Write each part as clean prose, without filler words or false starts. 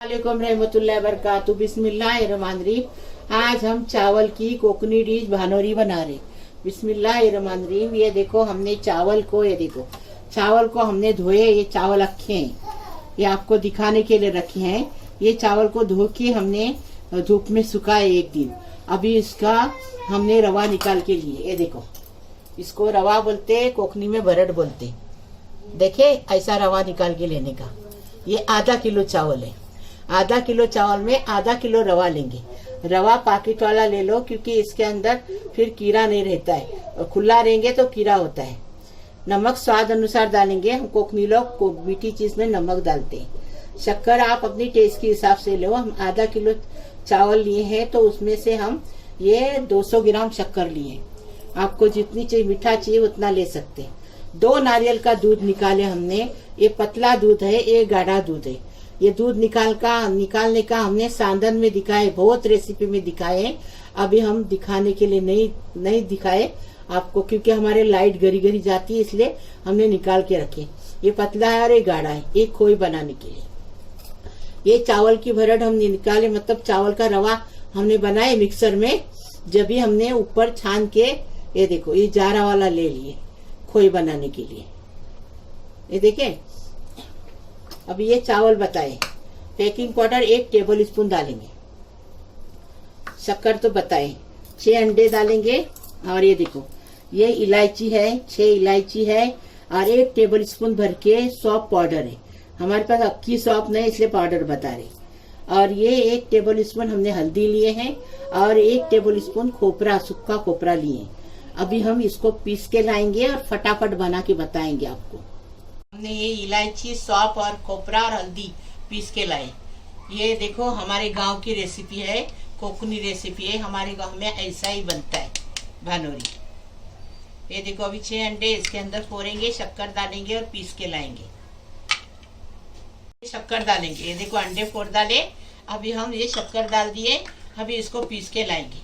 वालेकुम रहमतुल्लाहि वबरकातुहू। बिस्मिल्लाहिर्रहमानिर्रहीम। आज हम चावल की कोकनी डिश भानोरी बना रहे। बिस्मिल्लाहिर्रहमानिर्रहीम। ये देखो हमने चावल को, ये देखो चावल को हमने धोए। ये चावल अखे हैं, ये आपको दिखाने के लिए रखे हैं। ये चावल को धो के हमने धूप में सुखाए एक दिन। अभी इसका हमने रवा निकाल के लिए, ये देखो इसको रवा बोलते, कोकनी में भरड़ बोलते। देखे ऐसा रवा निकाल के लेने का। ये आधा किलो चावल है। आधा किलो चावल में आधा किलो रवा लेंगे। रवा पैकेट वाला ले लो, क्योंकि इसके अंदर फिर कीड़ा नहीं रहता है, और खुला रहेंगे तो कीड़ा होता है। नमक स्वाद अनुसार डालेंगे। हम कोकनी लोग मीठी चीज में नमक डालते हैं। शक्कर आप अपनी टेस्ट के हिसाब से लो। हम आधा किलो चावल लिए हैं, तो उसमें से हम ये 200 ग्राम शक्कर लिए। आपको जितनी चाहिए मीठा चाहिए उतना ले सकते हैं। 2 नारियल का दूध निकाले हमने। ये पतला दूध है, ये गाढ़ा दूध है। ये दूध निकालने का हमने सांदन में दिखाए, बहुत रेसिपी में दिखाए। अभी हम दिखाने के लिए नहीं दिखाए आपको, क्योंकि हमारे लाइट गरी गरी जाती है, इसलिए हमने निकाल के रखे। ये पतला है और ये गाढ़ा है। ये खोई बनाने के लिए ये चावल की भरड़ हमने निकाले, मतलब चावल का रवा हमने बनाए मिक्सर में। जब भी हमने ऊपर छान के, ये देखो ये जारा वाला ले लिए खोई बनाने के लिए। ये देखे। अब ये चावल बताए। बेकिंग पाउडर 1 टेबल स्पून डालेंगे। शक्कर तो बताए। 6 अंडे डालेंगे। और ये देखो ये इलायची है, 6 इलायची है। और 1 टेबल स्पून भर के सौंफ पाउडर है। हमारे पास अक्की सौंफ नहीं, इसलिए पाउडर बता रहे। और ये 1 टेबल स्पून हमने हल्दी लिए हैं, और 1 टेबल स्पून खोपरा, सूखा खोपरा लिए। अभी हम इसको पीस के लाएंगे और फटाफट बना के बताएंगे आपको। हमने ये इलायची, सौंफ और खोपरा और हल्दी पीस के लाए। ये देखो हमारे गांव की रेसिपी है, कोकनी रेसिपी है। हमारे गांव में ऐसा ही बनता है भानोरी। ये देखो अभी 6 अंडे इसके अंदर फोड़ेंगे, शक्कर डालेंगे और पीस के लाएंगे। शक्कर डालेंगे। ये देखो अंडे फोड़ डाले। अभी हम ये शक्कर डाल दिए। अभी इसको पीस के लाएंगे।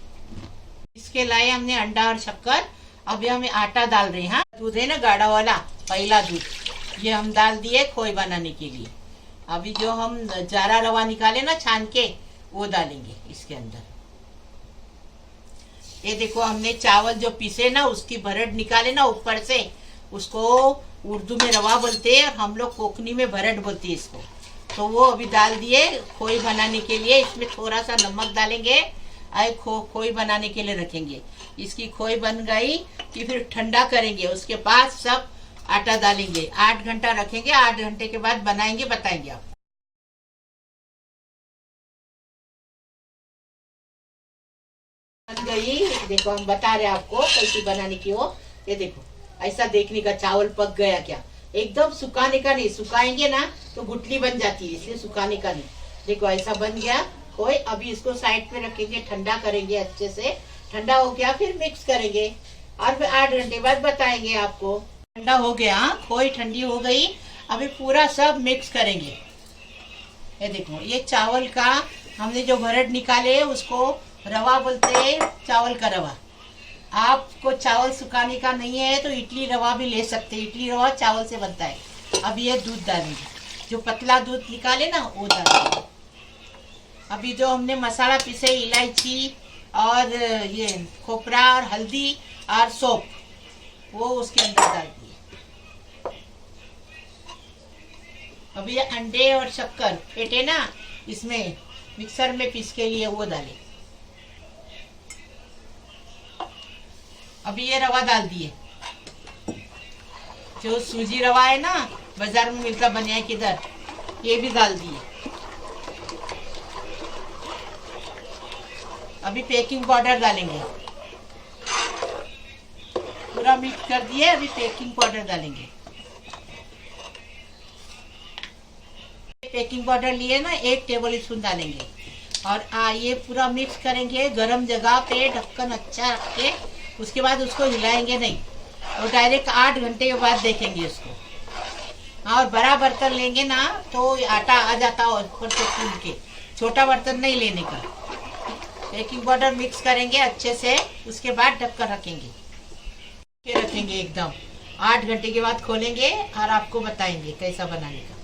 पीस के लाए हमने अंडा और शक्कर। अभी हमें आटा डाल रहे हैं। हाँ, दूध है ना गाढ़ा वाला, पहला दूध, ये हम डाल दिए खोई बनाने के लिए। अभी जो हम जारा रवा निकाले ना छान के, वो डालेंगे इसके अंदर। ये देखो हमने चावल जो पीसे ना, उसकी भरड़ निकाले ना ऊपर से, उसको उर्दू में रवा बोलते हैं और हम लोग कोकनी में भरड़ बोलते हैं इसको। तो वो अभी डाल दिए खोई बनाने के लिए। इसमें थोड़ा सा नमक डालेंगे। खोई बनाने के लिए रखेंगे। इसकी खोई बन गई कि फिर ठंडा करेंगे, उसके बाद सब आटा डालेंगे। 8 घंटा रखेंगे। 8 घंटे के बाद बनाएंगे, बताएंगे आप। बन गई। देखो हम बता रहे आपको कैसी बनाने की हो। ये देखो ऐसा देखने का चावल पक गया क्या। एकदम सुखाने का नहीं, सुखाएंगे ना तो गुठली बन जाती है, इसलिए सुखाने का नहीं। देखो ऐसा बन गया खोई। अभी इसको साइड पे रखेंगे, ठंडा करेंगे अच्छे से। ठंडा हो गया फिर मिक्स करेंगे, और फिर 8 घंटे बाद बताएंगे आपको। ठंडा हो गया, खोई ठंडी हो गई। अभी पूरा सब मिक्स करेंगे। ये देखो ये चावल का हमने जो भरड़ निकाले, उसको रवा बोलते हैं, चावल का रवा। आपको चावल सुखाने का नहीं है तो इडली रवा भी ले सकते हैं। इडली रवा चावल से बनता है। अब ये दूध डालेंगे, जो पतला दूध निकाले ना वो डालेंगे। अभी जो हमने मसाला पीसे, इलायची और ये खोपरा और हल्दी और सौंफ, वो उसके अंदर डाल दिए। अभी ये अंडे और शक्कर फेंटे ना, इसमें मिक्सर में पीस के लिए वो डाले। अभी ये रवा डाल दिए, जो सूजी रवा है ना, बाजार में मिलता बनिया किधर, ये भी डाल दिए। अभी बेकिंग पाउडर डालेंगे। पूरा मिक्स कर दिए। अभी बेकिंग पाउडर डालेंगे। बेकिंग पाउडर लिए ना, 1 टेबल स्पून डालेंगे। और ये पूरा मिक्स करेंगे। गरम जगह पे ढक्कन अच्छा रख के, उसके बाद उसको हिलाएंगे नहीं, और डायरेक्ट 8 घंटे के बाद देखेंगे उसको। और बड़ा बर्तन लेंगे ना तो आटा आ जाता है ऊपर से फूल के। छोटा बर्तन नहीं लेने का। बेकिंग पाउडर मिक्स करेंगे अच्छे से, उसके बाद ढक्कन रखेंगे एकदम। 8 घंटे के बाद खोलेंगे और आपको बताएंगे कैसा बनाने का।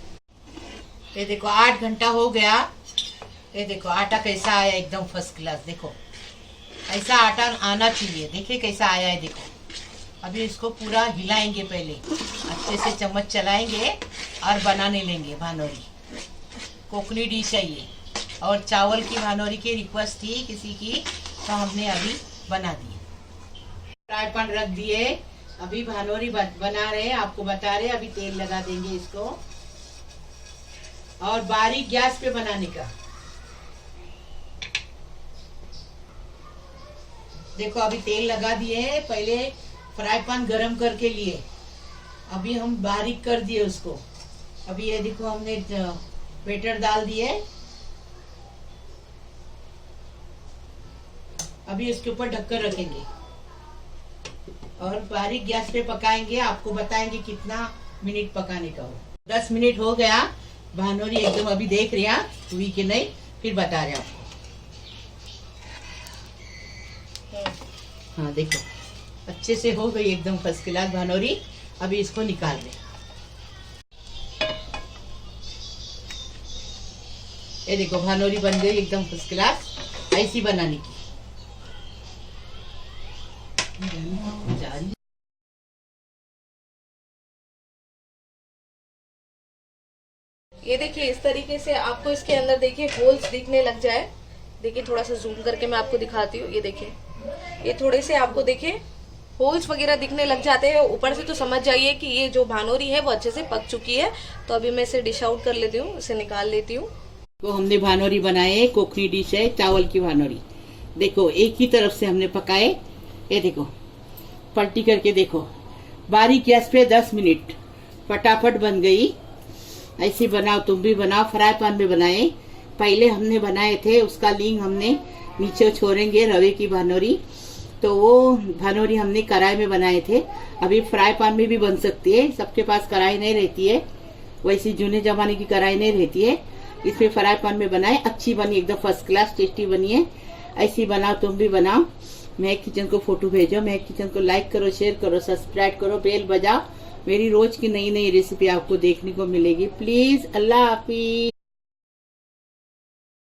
ये देखो 8 घंटा हो गया। ये देखो आटा कैसा आया, एकदम फर्स्ट क्लास। देखो ऐसा आटा आना चाहिए। देखिए कैसा आया है, देखो। अभी इसको पूरा हिलाएंगे, पहले अच्छे से चम्मच चलाएंगे और बनाने लेंगे भानोरी। कोकनी डिश है ये, और चावल की भानोरी की रिक्वेस्ट थी किसी की, तो हमने अभी बना दी। फ्राई पैन रख दिए, अभी भानोरी बना रहे हैं, आपको बता रहे। अभी तेल लगा देंगे इसको, और बारीक गैस पे बनाने का। देखो अभी तेल लगा दिए हैं, पहले फ्राई पैन गरम करके लिए, अभी हम बारीक कर दिए उसको। अभी ये देखो हमने बैटर डाल दिए, अभी इसके ऊपर ढककर रखेंगे और बारीक गैस पे पकाएंगे। आपको बताएंगे कितना मिनट पकाने का हो। 10 मिनट हो गया, भानोरी एकदम अभी देख रहे हैं हुई कि नहीं, फिर बता रहे आपको। हाँ देखो अच्छे से हो गई एकदम फर्स्ट क्लास भानोरी। अभी इसको निकाल रहे। ये देखो भानोरी बन गई एकदम फर्स्ट क्लास, ऐसी बनाने की। ये देखिए इस तरीके से आपको इसके अंदर देखिए होल्स दिखने लग जाए। देखिए थोड़ा सा जूम करके मैं आपको दिखाती हूँ। ये देखिए ये थोड़े से आपको देखिए होल्स वगैरह दिखने लग जाते हैं ऊपर से, तो समझ जाइए कि ये जो भानोरी है वो अच्छे से पक चुकी है। तो अभी मैं इसे डिश आउट कर लेती हूँ, इसे निकाल लेती हूँ। तो हमने भानोरी बनाए, कोकनी डिश है चावल की भानोरी। देखो एक ही तरफ से हमने पकाए, ये देखो पलटी करके देखो, बारीक गैस पे 10 मिनट फटाफट बन गई। ऐसी बनाओ, तुम भी बनाओ। फ्राई पैन में बनाए, पहले हमने बनाए थे, उसका लिंक हमने नीचे छोड़ेंगे। रवे की भानोरी, तो वो भानोरी हमने कढ़ाई में बनाए थे। अभी फ्राई पैन में भी बन सकती है, सबके पास कढ़ाई नहीं रहती है, वैसी जूने जमाने की कढ़ाई नहीं रहती है। इसमें फ्राई पैन में बनाए, अच्छी बनी एकदम फर्स्ट क्लास, टेस्टी बनी है। ऐसी बनाओ, तुम भी बनाओ। महक किचन को फोटो भेजो, महक किचन को लाइक करो, शेयर करो, सब्सक्राइब करो, बेल बजाओ। मेरी रोज की नई नई रेसिपी आपको देखने को मिलेगी। प्लीज, अल्लाह हाफिज।